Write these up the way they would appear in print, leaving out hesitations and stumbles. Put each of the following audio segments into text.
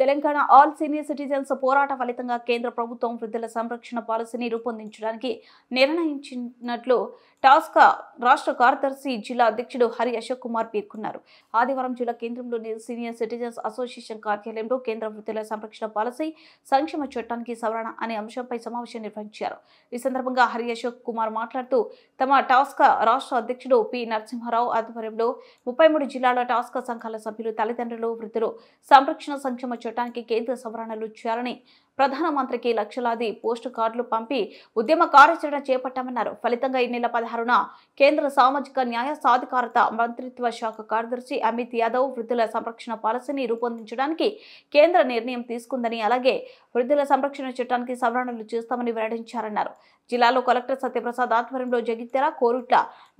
Telangana all senior citizens పోరాట ఫలితంగా కేంద్ర ప్రభుత్వం వృద్ధుల సంరక్షణ పాలసీని రూపొందించడానికి నిర్ణయించినట్లు టాస్క్ రాష్ట్ర కార్యదర్శి జిల్లా అధ్యక్షుడు హరి అశోక్ కుమార్ పేర్కొన్నారు. ఆదివారం జిల్లా కేంద్రంలోని సీనియర్ సిటిజన్స్ అసోసియేషన్ కార్యాలయంలో కేంద్ర వృద్ధుల సంరక్షణ పాలసీ సంక్షేమ చట్టానికి సవరణ అనే అంశంపై సమావేశం నిర్వహించారు. ఈ సందర్భంగా హరి అశోక్ కుమార్ మాట్లాడుతూ తమ టాస్క్ రాష్ట్ర అధ్యక్షుడు పి నరసింహారావు ఆధ్వర్యంలో 33 జిల్లాల టాస్క్ సంఘాల సభ్యులు తల్లిదండ్రులు వృద్ధులు సంరక్షణ సంక్షేమ చట్టానికి కేంద్ర సవరణలు చేయాలని ప్రధానమంత్రికి లక్షలాది పోస్టు కార్డులు పంపి ఉద్యమ కార్యాచరణ చేపట్టామన్నారు. ఫలితంగా ఈ నెల 16న కేంద్ర సామాజిక న్యాయ సాధికారత మంత్రిత్వ శాఖ కార్యదర్శి అమిత్ యాదవ్ వృద్ధుల సంరక్షణ పాలసీని రూపొందించడానికి కేంద్ర నిర్ణయం తీసుకుందని, అలాగే వృద్ధుల సంరక్షణ చట్టానికి సవరణలు చేస్తామని వెల్లడించారన్నారు. జిల్లాలో కలెక్టర్ సత్యప్రసాద్ ఆధ్వర్యంలో జగిత్యాల, కోరుట్ల,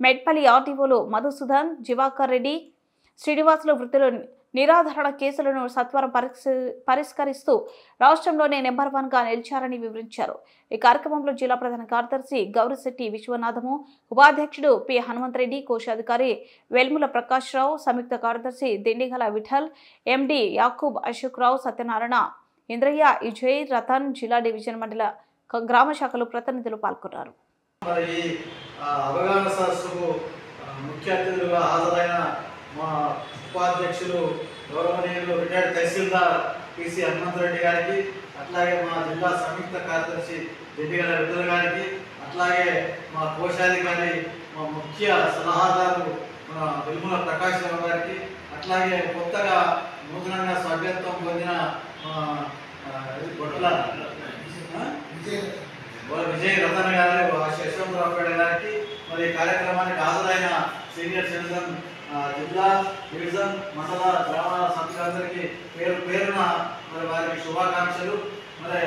మెట్పల్లి ఆర్టీఓలు మధుసూదన్, జివాకర్ రెడ్డి, శ్రీనివాసులు వృద్ధులు నిరాధారణ కేసులను సత్వరం పరిష్కరిస్తూ రాష్ట్రంలోనే నెంబర్ 1గా నిలిచారని వివరించారు. ఈ కార్యక్రమంలో జిల్లా ప్రధాన కార్యదర్శి గౌరిశెట్టి విశ్వనాథము, ఉపాధ్యక్షుడు పి హనుమంతరెడ్డి, కోశాధికారి వెల్ముల ప్రకాష్ రావు, సంయుక్త కార్యదర్శి దిండిగల విఠల్, ఎండి యాకూబ్ అశోక్ రావు, సత్యనారాయణ, ఇంద్రయ్య, విజయ్, రతన్, జిల్లా డివిజన్ మండల గ్రామ శాఖలు ప్రతినిధులు పాల్గొన్నారు. మా ఉపాధ్యక్షులు గౌరవనీయులు రిటైర్డ్ తహసీల్దార్ పిసి హనుమంతరెడ్డి గారికి, అట్లాగే మా జిల్లా సంయుక్త కార్యదర్శి దిండిగల విఠల్ గారికి, అట్లాగే మా కోశాధికారి మా ముఖ్య సలహాదారు మన వెల్ముల ప్రకాష్ రావు గారికి, అట్లాగే కొత్తగా నూతనంగా సభ్యత్వం పొందిన విజయ్ రతన్ గారు, యశ్వంతరావుపేట గారికి, మరి కార్యక్రమానికి హాజరైన సీనియర్ సిటిజన్ జిల్లా, డివిజన్, మండల, గ్రామాల సభ్యులందరికీ పేరు పేరున మరి వారికి శుభాకాంక్షలు. మరి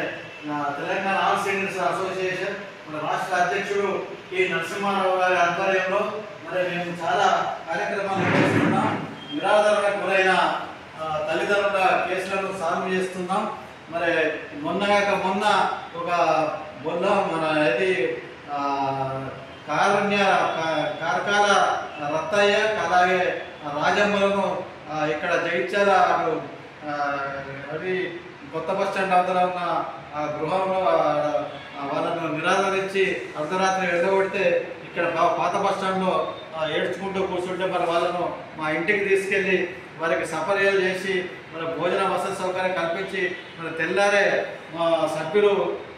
తెలంగాణ ఆల్ సీనియర్స్ అసోసియేషన్ మన రాష్ట్ర అధ్యక్షుడు కె నరసింహారావు గారి ఆధ్వర్యంలో మరి మేము చాలా కార్యక్రమాలు నిర్వహిస్తున్నాం. నిరాధారణకు గురైన తల్లిదండ్రుల కేసులను సాల్వ్ చేస్తున్నాం. మరి మొన్న ఒక బొల్ల మన ఇది కార్కాల రత్తయ్య, అలాగే రాజమ్మలను ఇక్కడ జగిత్యాల అది కొత్త బస్ స్టాండ్ అవతల ఉన్న గృహంలో వాళ్ళను నిరాదరించి అర్ధరాత్రి వెళ్ళగొడితే ఇక్కడ పాత బస్ స్టాండ్లో ఏడ్చుకుంటూ కూర్చుంటే మరి వాళ్ళను మా ఇంటికి తీసుకెళ్ళి వారికి సపర్యలు చేసి మన భోజన వసతి సౌకర్యం కల్పించి మన తెల్లారే మా సభ్యులు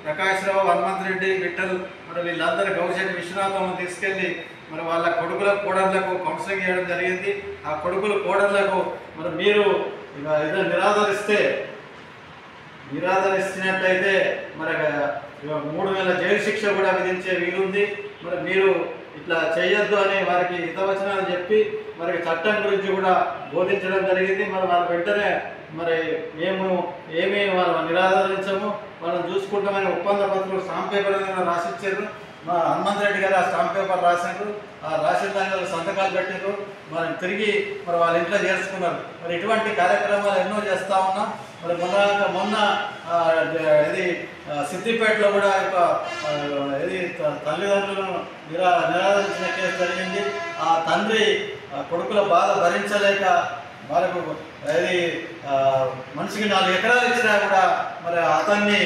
ప్రకాష్ రావు, హనుమంతరెడ్డి, విఠల్ మరి వీళ్ళందరూ గౌరిశెట్టి విశ్వనాథం తీసుకెళ్ళి మరి వాళ్ళ కొడుకుల కోడళ్లకు కౌన్సిలింగ్ చేయడం జరిగింది. ఆ కొడుకుల కోడళ్లకు మరి మీరు ఏదో నిరాదరిస్తున్నట్టయితే మరి 3 నెలల జైలు శిక్ష కూడా విధించే వీలుంది. మరి మీరు ఇట్లా చేయొద్దు అని వారికి హితవచనాలు చెప్పి మరి చట్టం గురించి కూడా బోధించడం జరిగింది. మరి వాళ్ళ వెంటనే మరి మేము ఏమీ వాళ్ళు నిరాదరించము, వాళ్ళని చూసుకుంటామని ఒప్పంద పత్రం స్టాంప్ పేపర్ రాసిచ్చారు. మా హనుమంతరెడ్డి గారు ఆ స్టాంప్ పేపర్ రాశారు. రాసిన దాని సంతకాలు పెట్టారు. మరి తిరిగి మరి వాళ్ళ ఇంట్లో చేర్చుకున్నారు. మరి ఇటువంటి కార్యక్రమాలు ఎన్నో చేస్తూ ఉన్నాం. మరి మొన్న ఇది సిద్దిపేటలో కూడా ఇది తల్లిదండ్రులను నిరాదరించిన కేసు జరిగింది. ఆ తండ్రి కొడుకుల బాధ భరించలేక వాళ్ళకు అది మనిషికి 4 ఎకరాలు ఇచ్చినా కూడా మరి అతన్ని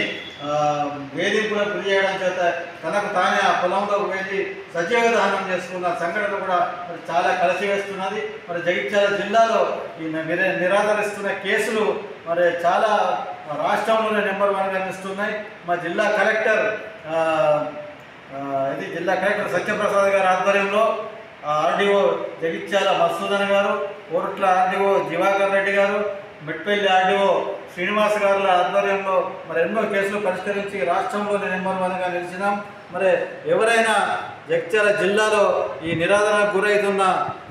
వేధింపులకు గురి చేయడం చేత తనకు తానే ఆ పొలంలోకి వెళ్ళి సజీవ దహనం చేసుకున్న సంఘటన కూడా మరి చాలా కలిసివేస్తున్నది. మరి జగిత్యాల జిల్లాలో ఈ నిరాదరిస్తున్న కేసులు మరి చాలా రాష్ట్రంలోనే నెంబర్ 1గా నిలుస్తున్నాయి. మా జిల్లా కలెక్టర్ సత్యప్రసాద్ గారి ఆధ్వర్యంలో ఆర్డీఓ జగిత్యాల మధుసూదన్ గారు, కోరుట్ల ఆర్డీఓ జివాకర్ రెడ్డి గారు, మెట్పల్లి ఆర్డీఓ శ్రీనివాస్ గారుల ఆధ్వర్యంలో మరి ఎన్నో కేసులు పరిష్కరించి రాష్ట్రంలోనే నెంబర్ 1గా నిలిచినాం. మరి ఎవరైనా జగిత్యాల జిల్లాలో ఈ నిరాదరణకు గురవుతున్న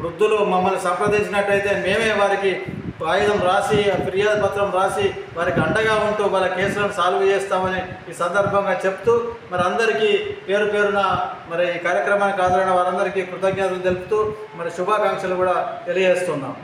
వృద్ధులు మమ్మల్ని సంప్రదించినట్టయితే మేమే వారికి కాగితం రాసి, ఫిర్యాదు పత్రం రాసి వారికి అండగా ఉంటూ వాళ్ళ కేసులను సాల్వ్ చేస్తామని ఈ సందర్భంగా చెప్తూ మరి అందరికీ పేరు పేరున మరి ఈ కార్యక్రమానికి హాజరైన వారందరికీ కృతజ్ఞతలు తెలుపుతూ మరి శుభాకాంక్షలు కూడా తెలియజేస్తున్నాం.